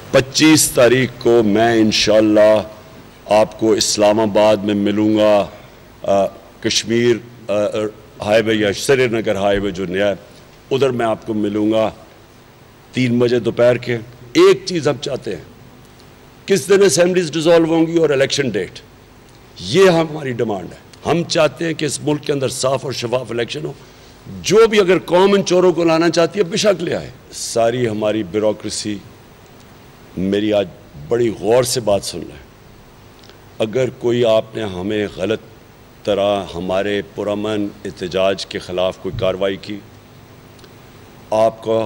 25 तारीख को मैं इंशाअल्लाह आपको इस्लामाबाद में मिलूँगा। कश्मीर हाईवे या श्रीनगर हाईवे जो नया है उधर मैं आपको मिलूँगा 3 बजे दोपहर के। एक चीज़ हम चाहते हैं, किस दिन असेंबलीज डिसॉल्व होंगी और इलेक्शन डेट, ये हमारी डिमांड है। हम चाहते हैं कि इस मुल्क के अंदर साफ और शफाफ इलेक्शन हो। जो भी अगर कौम इन चोरों को लाना चाहती है बेशक ले आए। सारी हमारी ब्यूरोक्रेसी, मेरी आज बड़ी गौर से बात सुन रहे हैं। अगर कोई आपने हमें गलत तरह हमारे पुरअमन एहतजाज के ख़िलाफ़ कोई कार्रवाई की, आपका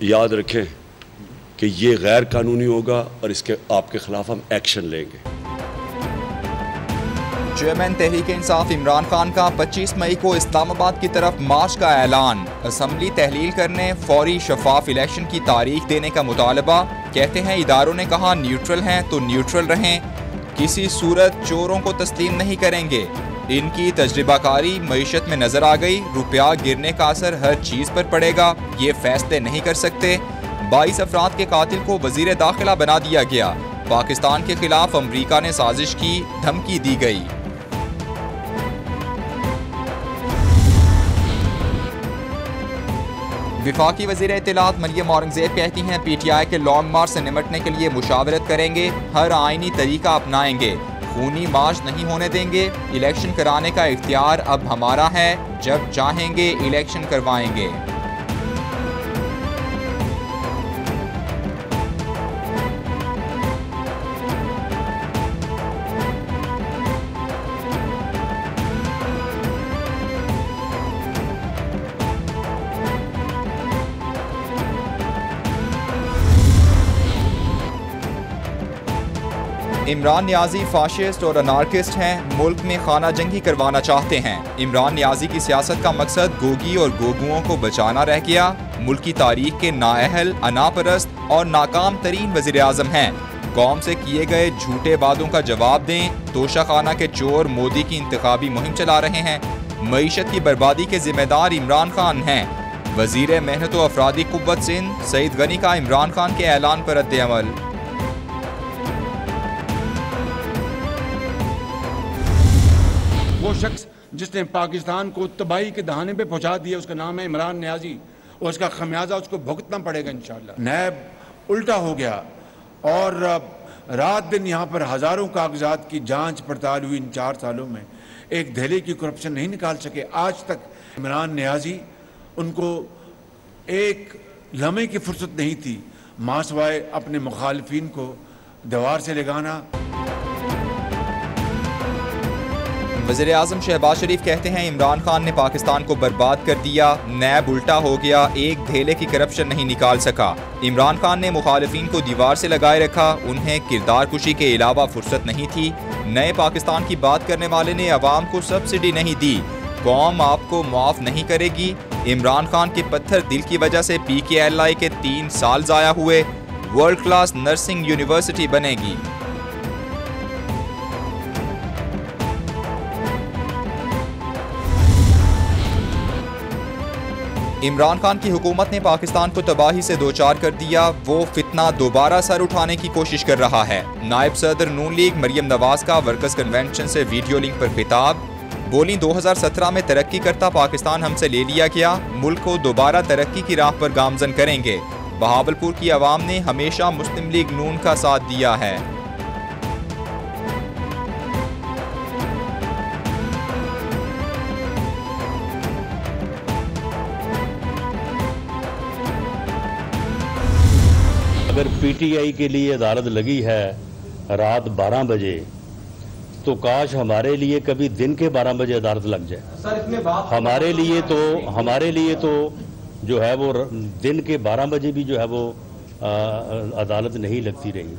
याद रखें कि ये गैर कानूनी होगा और इसके आपके ख़िलाफ़ हम एक्शन लेंगे। चेयरमैन तहरीक इंसाफ इमरान खान का 25 मई को इस्लामाबाद की तरफ मार्च का ऐलान। असम्बली तहलील करने, फौरी शफाफ इलेक्शन की तारीख देने का मुतालबा। कहते हैं इदारों ने कहा न्यूट्रल हैं तो न्यूट्रल रहें, किसी सूरत चोरों को तस्लीम नहीं करेंगे। इनकी तजर्बाकारी मईशत में नजर आ गई। रुपया गिरने का असर हर चीज़ पर पड़ेगा, ये फैसले नहीं कर सकते। 22 अफराद के कातिल को वजीर दाखिला बना दिया गया। पाकिस्तान के खिलाफ अमरीका ने साजिश की, धमकी दी गई। विफाकी वज़ीर इत्तलात मरियम औरंगज़ेब कहती हैं PTI के लॉन्ग मार्च से निपटने के लिए मुशावरत करेंगे, हर आईनी तरीका अपनाएंगे, खूनी मार्च नहीं होने देंगे। इलेक्शन कराने का इख्तियार अब हमारा है, जब चाहेंगे इलेक्शन करवाएंगे। इमरान नियाजी फाशिस्ट और अनार्किस्ट हैं, मुल्क में खाना जंगी करवाना चाहते हैं। इमरान नियाजी की सियासत का मकसद गोगी और गोगुओं को बचाना रह गया। मुल्क की तारीख के नाअहल, अनापरस्त और नाकाम तरीन वज़ीर आज़म हैं। कौम से किए गए झूठे वादों का जवाब दें। तोशाखाना के चोर मोदी की इंतखाबी मुहिम चला रहे हैं। मईशत की बर्बादी के जिम्मेदार इमरान खान हैं। वज़ीर मेहनत व अफरादी कुव्वत सिंध सईद गनी का इमरान खान के ऐलान पर रद्द-ए-अमल। वो शख्स जिसने पाकिस्तान को तबाही के दहाने पे पहुंचा दिया, उसका नाम है इमरान नियाजी, और उसका खमियाजा उसको भुगतना पड़ेगा इंशाअल्लाह। नैब उल्टा हो गया और रात दिन यहाँ पर हज़ारों कागजात की जांच पड़ताल हुई। इन 4 सालों में एक धेले की करप्शन नहीं निकाल सके आज तक। इमरान नियाजी, उनको एक लम्हे की फुर्सत नहीं थी मासवाए अपने मुखालिफिन को दीवार से लगाना। वज़ीर आज़म शहबाज शरीफ कहते हैं इमरान खान ने पाकिस्तान को बर्बाद कर दिया, नैब उल्टा हो गया, एक धेले की करप्शन नहीं निकाल सका। इमरान खान ने मुखालिफिन को दीवार से लगाए रखा, उन्हें किरदार कुशी के अलावा फुर्सत नहीं थी। नए पाकिस्तान की बात करने वाले ने अवाम को सब्सिडी नहीं दी, कौम आपको माफ़ नहीं करेगी। इमरान खान के पत्थर दिल की वजह से PKLI के 3 साल ज़ाया हुए। वर्ल्ड क्लास नर्सिंग यूनिवर्सिटी बनेगी। इमरान खान की हुकूमत ने पाकिस्तान को तबाही से दोचार कर दिया, वो फितना दोबारा सर उठाने की कोशिश कर रहा है। नायब सदर नून लीग मरियम नवाज का वर्कर्स कन्वेंशन से वीडियो लिंक पर खिताब। बोली 2017 में तरक्की करता पाकिस्तान हमसे ले लिया गया, मुल्क को दोबारा तरक्की की राह पर गामजन करेंगे। बहावलपुर की आवाम ने हमेशा मुस्लिम लीग नून का साथ दिया है। अगर PTI के लिए अदालत लगी है रात 12 बजे, तो काश हमारे लिए कभी दिन के 12 बजे अदालत लग जाए। हमारे लिए तो जो है वो दिन के 12 बजे भी जो है वो अदालत नहीं लगती रही।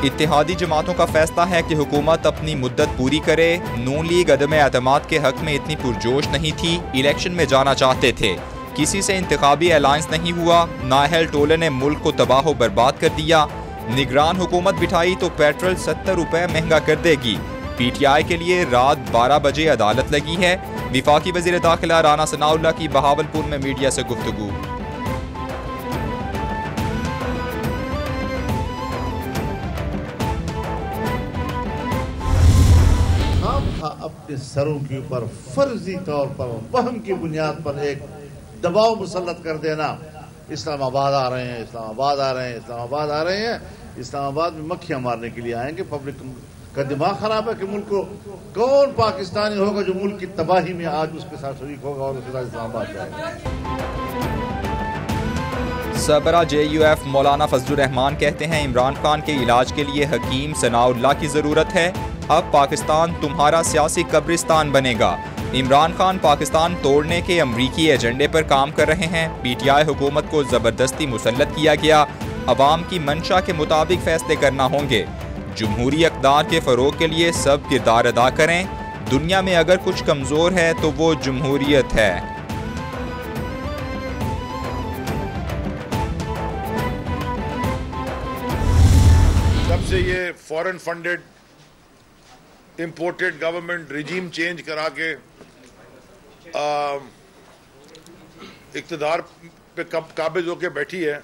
इत्तेहादी जमातों का फैसला है कि हुकूमत अपनी मुद्दत पूरी करे। नून लीग अदम एतमाद के हक में इतनी पुरजोश नहीं थी, इलेक्शन में जाना चाहते थे, किसी से इंतखाबी अलायंस नहीं हुआ। नाअहल टोले ने मुल्क को तबाह बर्बाद कर दिया। निगरान हुकूमत बिठाई तो पेट्रोल 70 रुपए महंगा कर देगी। PTI के लिए रात 12 बजे अदालत लगी है। विफाकी वज़ीर दाखिला राना सनाउल्लाह की बहावलपुर में मीडिया से गुफ्तगू। अपने सरों के ऊपर फर्जी तौर पर वहम की बुनियाद पर एक दबाव मुसल्लत कर देना, इस्लामाबाद आ रहे हैं, इस्लामाबाद आ रहे हैं, इस्लामाबाद आ रहे हैं, इस्लामाबाद में मक्खियां मारने के लिए आएंगे। पब्लिक का दिमाग खराब है कि मुल्क को कौन पाकिस्तानी होगा जो मुल्क की तबाही में आज उसके साथ शरीक होगा और उसके साथ इस्लामाबाद जाएगा। सरबरा JUF मौलाना फजलुर रहमान कहते हैं इमरान खान के इलाज के लिए हकीम सनाउल्लाह की ज़रूरत है। अब पाकिस्तान तुम्हारा सियासी कब्रिस्तान बनेगा। इमरान खान पाकिस्तान तोड़ने के अमरीकी एजेंडे पर काम कर रहे हैं। PTI हुकूमत को ज़बरदस्ती मुसल्लत किया गया। अवाम की मंशा के मुताबिक फैसले करना होंगे। जमहूरी इक़्तिदार के फ़रोग़ के लिए सब किरदार अदा करें। दुनिया में अगर कुछ कमज़ोर है तो वो जमहूरियत है। जब से ये foreign funded imported government regime change करा के इक़्तिदार पे काबिज होके बैठी है,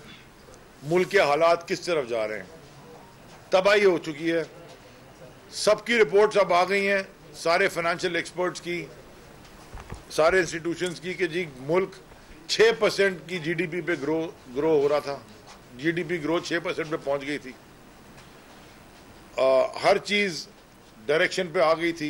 मुल्क के हालात किस तरफ जा रहे हैं, तबाही हो चुकी है। सबकी रिपोर्ट्स अब आ गई हैं, सारे फाइनेंशियल एक्सपर्ट्स की, सारे इंस्टीट्यूशंस की, कि जी मुल्क 6% की GDP पे ग्रो हो रहा था। GDP ग्रोथ 6% पे पहुंच गई थी। हर चीज डायरेक्शन पे आ गई थी।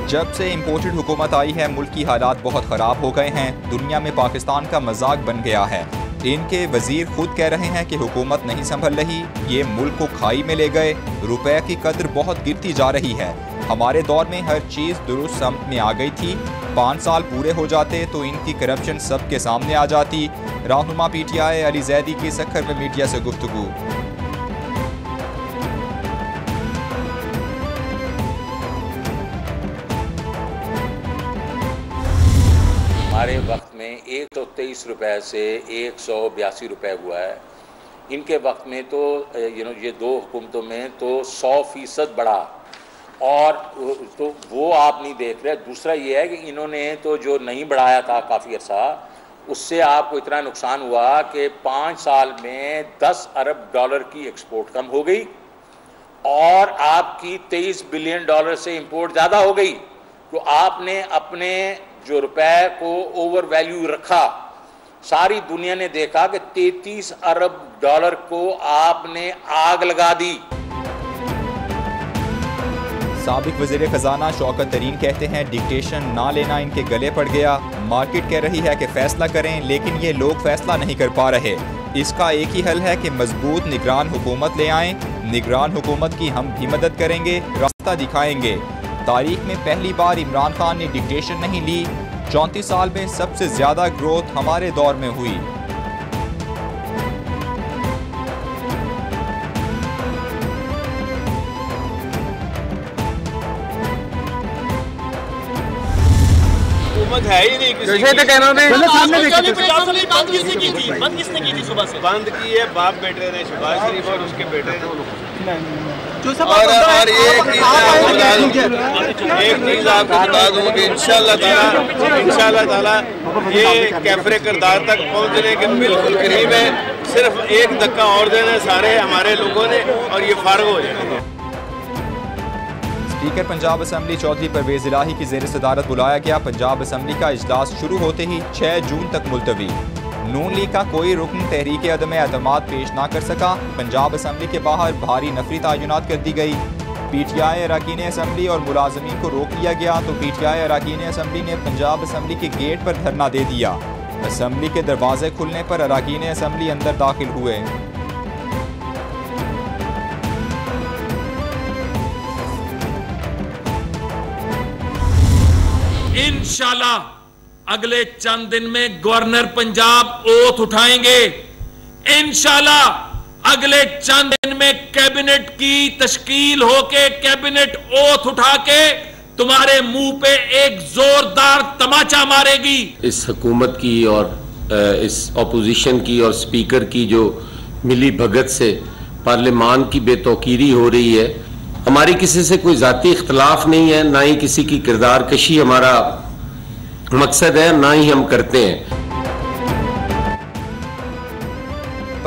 जब से इम्पोर्टेड हुकूमत आई है मुल्क की हालात बहुत ख़राब हो गए हैं। दुनिया में पाकिस्तान का मजाक बन गया है। इनके वजीर खुद कह रहे हैं कि हुकूमत नहीं संभल रही, ये मुल्क को खाई में ले गए। रुपए की कदर बहुत गिरती जा रही है। हमारे दौर में हर चीज़ दुरुस्त समत में आ गई थी। 5 साल पूरे हो जाते तो इनकी करप्शन सबके सामने आ जाती। रहनुमा PTI अली जैदी की सक्खर में मीडिया से गुफ्तगू। हमारे वक्त में 123 रुपए से 182 रुपए हुआ है। इनके वक्त में तो ये 2 हुकूमतों में तो 100% बढ़ा, और तो वो आप नहीं देख रहे। दूसरा ये है कि इन्होंने तो जो नहीं बढ़ाया था काफ़ी अर्सा, उससे आपको इतना नुकसान हुआ कि 5 साल में $10 अरब की एक्सपोर्ट कम हो गई और आपकी $23 बिलियन से इंपोर्ट ज़्यादा हो गई। तो आपने अपने जो रुपए को ओवर वैल्यू रखा, सारी दुनिया ने देखा कि $33 अरब को आपने आग लगा दी। साबिक वज़ीर ख़जाना शौकत तरीन कहते हैं डिक्टेशन ना लेना इनके गले पड़ गया। मार्केट कह रही है कि फैसला करें, लेकिन ये लोग फैसला नहीं कर पा रहे। इसका एक ही हल है कि मजबूत निगरान हुकूमत ले आएं। निगरान हुकूमत की हम भी मदद करेंगे, रास्ता दिखाएंगे। तारीख में पहली बार इमरान खान ने डिक्टेशन नहीं ली। 34 साल में सबसे ज्यादा ग्रोथ हमारे दौर में हुई। हुकूमत है ही नहीं किसी की। बंद किसने की थी सुबह से? बंद की है बाप बेटे ने, शहबाज शरीफ और उसके बेटे ने। और एक चीज आपको बता दूं कि इंशाल्लाह ताला ये कैफरे किरदार तक पहुंचने के बिल्कुल करीब है। सिर्फ एक धक्का और देना सारे हमारे लोगों ने और ये फारग हो जाएंगे। स्पीकर पंजाब असम्बली चौधरी परवेज इलाही की ज़ेर सदारत बुलाया गया। पंजाब असम्बली का इजलास शुरू होते ही 6 जून तक मुलतवी। नून लीग का कोई रुकन तहरीक अदम एतमाद पेश ना कर सका। पंजाब असम्बली के बाहर भारी नफरी तयनात कर दी गई। PTI अरकान असम्बली और मुलाजमीन को रोक लिया गया तो PTI अरकान असम्बली ने पंजाब असम्बली के गेट पर धरना दे दिया। असम्बली के दरवाजे खुलने पर अरकान असम्बली अंदर दाखिल हुए। इंशाल्लाह अगले चंद दिन में गवर्नर पंजाब ओथ उठाएंगे। इंशाल्लाह अगले चंद दिन में कैबिनेट की तश्कील होके कैबिनेट ओथ उठा के तुम्हारे मुंह पे एक जोरदार तमाचा मारेगी। इस हुकूमत की और इस ऑपोजिशन की और स्पीकर की जो मिली भगत से पार्लियामान की बेतौकीरी हो रही है। हमारी किसी से कोई जाती इख्तलाफ नहीं है, ना ही किसी की किरदार कशी हमारा मकसद है, ना ही हम करते हैं।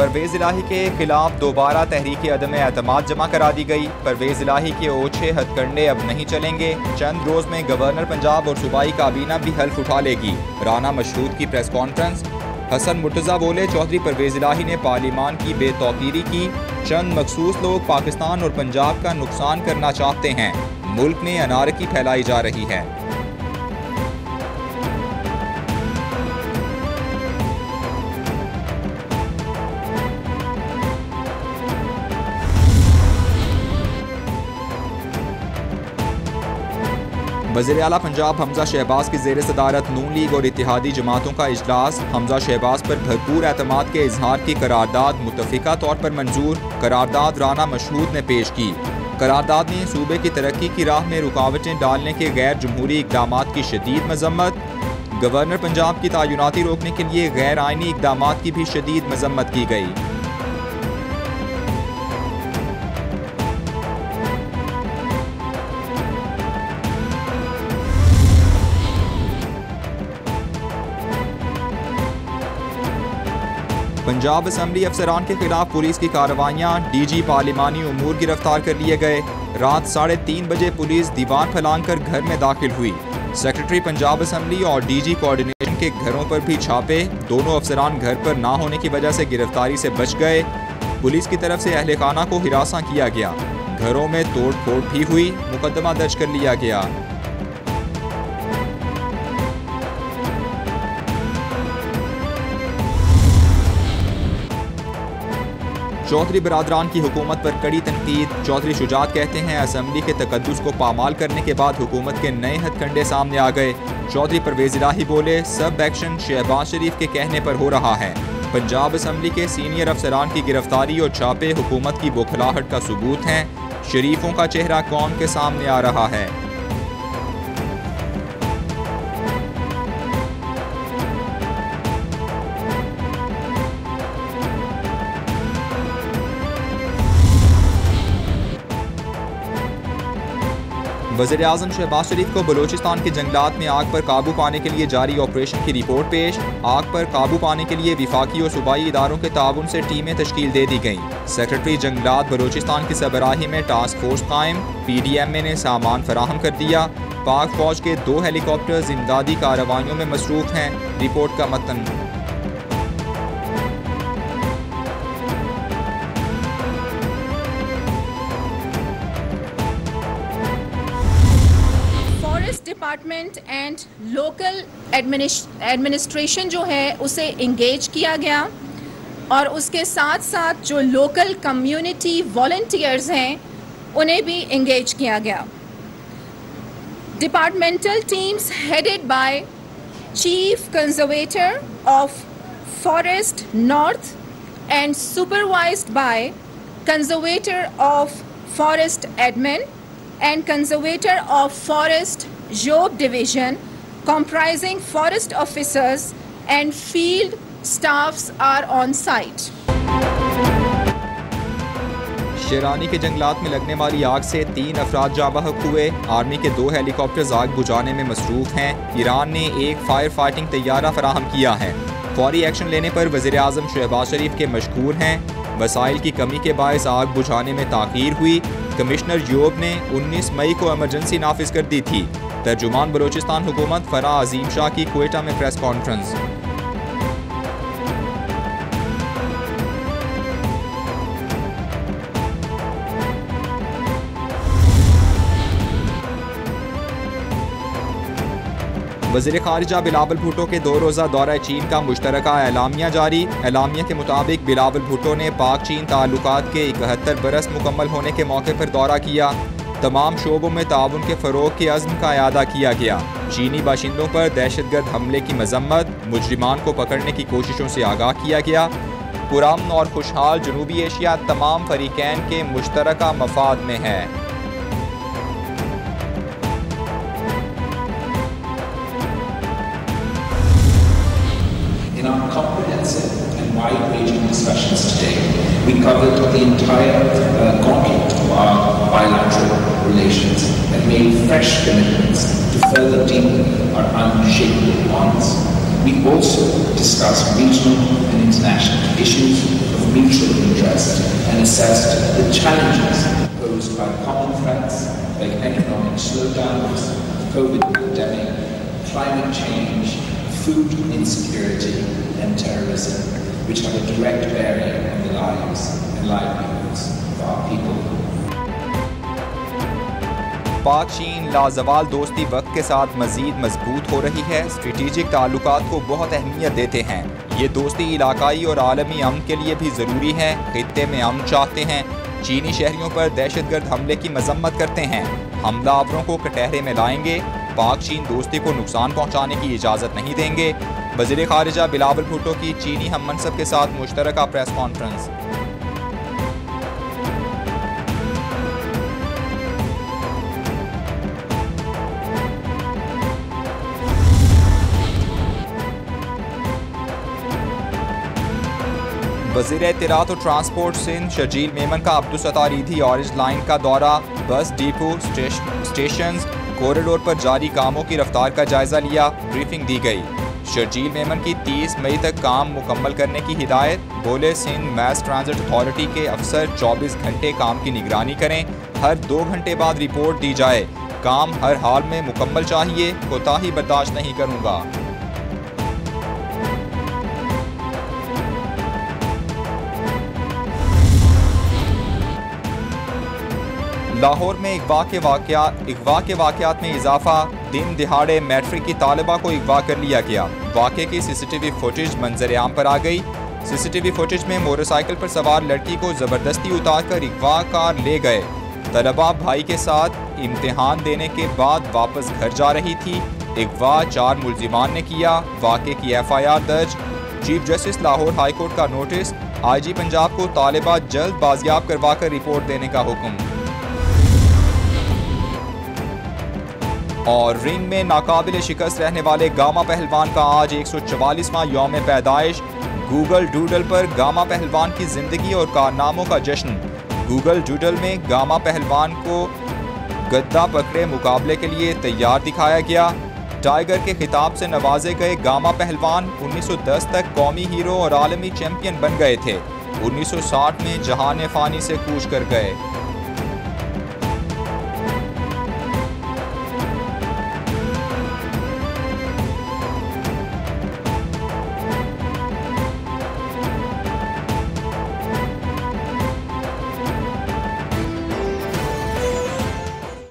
परवेज इलाही के खिलाफ दोबारा तहरीक अदम एतमाद जमा करा दी गई। परवेज इलाही के ओछे हथकंडे अब नहीं चलेंगे। चंद रोज में गवर्नर पंजाब और सूबाई काबीना भी हल्फ उठा लेगी। राना मशहूद की प्रेस कॉन्फ्रेंस। हसन मुर्तज़ा बोले, चौधरी परवेज इलाही ने पार्लिमान की बेतौकीरी की। चंद मखसूस लोग पाकिस्तान और पंजाब का नुकसान करना चाहते हैं। मुल्क में अनारकी फैलाई जा रही है। वज़ीर आला पंजाब हमजा शहबाज की ज़ेर सदारत नून लीग और इत्तेहादी जमातों का इजलास। हमजा शहबाज पर भरपूर एतमाद के इजहार की करारदाद मुत्तफ़िका तौर पर मंजूर। करारदाद राना मशहूद ने पेश की। करारदाद में सूबे की तरक्की की राह में रुकावटें डालने के गैर जमहूरी इक़दामात की शदीद मजम्मत। गवर्नर पंजाब की तयनाती रोकने के लिए गैर आइनी इक़दामात की भी शदीद मजम्मत की गई। पंजाब असम्बली अफसरान के खिलाफ पुलिस की कार्रवाइयाँ। डीजी पार्लिमानी उमूर गिरफ्तार कर लिए गए। रात 3:30 बजे पुलिस दीवार फैलान कर घर में दाखिल हुई। सेक्रेटरी पंजाब असम्बली और डीजी कोऑर्डिनेशन के घरों पर भी छापे। दोनों अफसरान घर पर ना होने की वजह से गिरफ्तारी से बच गए। पुलिस की तरफ से अहले खाना को हिरासा किया गया। घरों में तोड़ फोड़ भी हुई। मुकदमा दर्ज कर लिया गया। चौधरी बरादरान की हुकूमत पर कड़ी तनकीद। चौधरी शुजात कहते हैं, असम्बली के तकद्दुस को पामाल करने के बाद हुकूमत के नए हथकंडे सामने आ गए। चौधरी परवेज इलाही बोले, सब एक्शन शहबाज शरीफ के कहने पर हो रहा है। पंजाब असम्बली के सीनियर अफसरान की गिरफ्तारी और छापे हुकूमत की बौखलाहट का सबूत हैं। शरीफों का चेहरा कौम के सामने आ रहा है। वज़ीर आज़म शहबाज शरीफ को बलूचिस्तान के जंगलात में आग पर काबू पाने के लिए जारी ऑपरेशन की रिपोर्ट पेश। आग पर काबू पाने के लिए विफाकी और सूबाई इदारों के ताउन से टीमें तश्कील दे दी गईं। सेक्रेटरी जंगलात बलूचिस्तान की सरबराही में टास्क फोर्स कायम। PDMA ने सामान फराहम कर दिया। पाक फौज के 2 हेलीकॉप्टर्स इमदादी कार्रवाइयों में मसरूफ हैं। रिपोर्ट का मतन। डिपार्टमेंट एंड लोकल एडमिनिस्ट्रेशन जो है उसे इंगेज किया गया और उसके साथ साथ जो लोकल कम्युनिटी वॉलंटियर्स हैं उन्हें भी इंगेज किया गया। Departmental teams headed by chief conservator of forest north and supervised by conservator of forest admin and conservator of forest job division comprising forest officers and field staffs are on site. शेरानी के जंगलात में लगने वाली आग से 3 अफराद जाँ बहक हुए। आर्मी के 2 हेलीकॉप्टर्स आग बुझाने में मसरूफ हैं। ईरान ने एक फायर फाइटिंग तैयारा फराहम किया है। फौरी एक्शन लेने पर वज़ीर आज़म शहबाज शरीफ के मशकूर हैं। वसाइल की कमी के बायस आग बुझाने में ताख़ीर हुई। कमिश्नर योब ने 19 मई को इमरजेंसी नाफिज कर दी थी। तर्जुमान बलूचिस्तान हुकूमत फराह अजीम शाह की क्वेटा में प्रेस कॉन्फ्रेंस। वज़ीर ख़ारिजा बिलावल भुट्टो के 2 रोज़ा दौरा चीन का मुश्तरका एलामिया जारी। एलामिया के मुताबिक बिलावल भुट्टो ने पाक चीन ताल्लुकात के 71 बरस मुकम्मल होने के मौके पर दौरा किया। तमाम शोबों में ताउन के फ़रोग़ के अज़्म का इयादा किया गया। चीनी बाशिंदों पर दहशतगर्द हमले की मजम्मत, मुजरिमान को पकड़ने की कोशिशों से आगाह किया गया। पुरअमन और खुशहाल जनूबी एशिया तमाम फरीक़ैन के मुश्तरका मफाद में है। In our comprehensive and wide-ranging discussions today, we covered the entire gauntlet of our bilateral relations and made fresh commitments to further deepen our unshakable bonds. We also discussed regional and international issues of of mutual interest and assessed the challenges posed by common threats like economic slowdowns, COVID pandemic, climate change, food insecurity and terrorism, which have a direct bearing on the lives and livelihoods of our people. पाक चीन लाजवाल दोस्ती वक्त के साथ मजीद मजबूत हो रही है। स्ट्रेटेजिक ताल्लुकात को बहुत अहमियत देते हैं। ये दोस्ती इलाकाई और आलमी अमन के लिए भी ज़रूरी है। खित्ते में अमन चाहते हैं। चीनी शहरियों पर दहशतगर्द हमले की मजम्मत करते हैं। हमलावरों को कटहरे में लाएंगे। पाक चीन दोस्ती को नुकसान पहुँचाने की इजाज़त नहीं देंगे। वज़ीर ख़ारिजा बिलावल भुट्टो की चीनी हम मनसब के साथ मुश्तरका प्रेस कॉन्फ्रेंस। वज़ीर इत्तलात और ट्रांसपोर्ट सिंध शर्जील मेमन का अब्दुलसत्तार ईदी ऑरेंज लाइन का दौरा, बस डिपो, स्टेशंस, कॉरिडोर पर जारी कामों की रफ्तार का जायजा लिया। ब्रीफिंग दी गई। शर्जील मेमन की 30 मई तक काम मुकम्मल करने की हिदायत। बोले सिंध मैस ट्रांजिट अथॉरिटी के अफसर 24 घंटे काम की निगरानी करें। हर 2 घंटे बाद रिपोर्ट दी जाए। काम हर हाल में मुकम्मल चाहिए। कोताही बर्दाश्त नहीं करूँगा। लाहौर में अगवा के वाक़यात में इजाफा। दिन दिहाड़े मैट्रिक की तालिबा को अगवा कर लिया गया। वाक़े की सीसीटीवी फुटेज मंजर आम पर आ गई। सीसीटीवी फुटेज में मोटरसाइकिल पर सवार लड़की को ज़बरदस्ती उतारकर अगवाकार ले गए। तलबा भाई के साथ इम्तिहान देने के बाद वापस घर जा रही थी। अगवा 4 मुलजिमान ने किया। वाक़े की FIR दर्ज। Chief justice Lahore high court का नोटिस। IG पंजाब को तालिबा जल्द बाजियाब करवा कर रिपोर्ट देने का हुक्म। और रिंग में नाकाबिल शिकस्त रहने वाले गामा पहलवान का आज 144वां यौम पैदाइश। गूगल डूडल पर गामा पहलवान की जिंदगी और कारनामों का जश्न। गूगल डूडल में गामा पहलवान को गद्दा पकड़े मुकाबले के लिए तैयार दिखाया गया। टाइगर के खिताब से नवाजे गए गामा पहलवान 1910 तक कौमी हीरो और आलमी चैंपियन बन गए थे। 1960 में जहान फानी से कूच कर गए।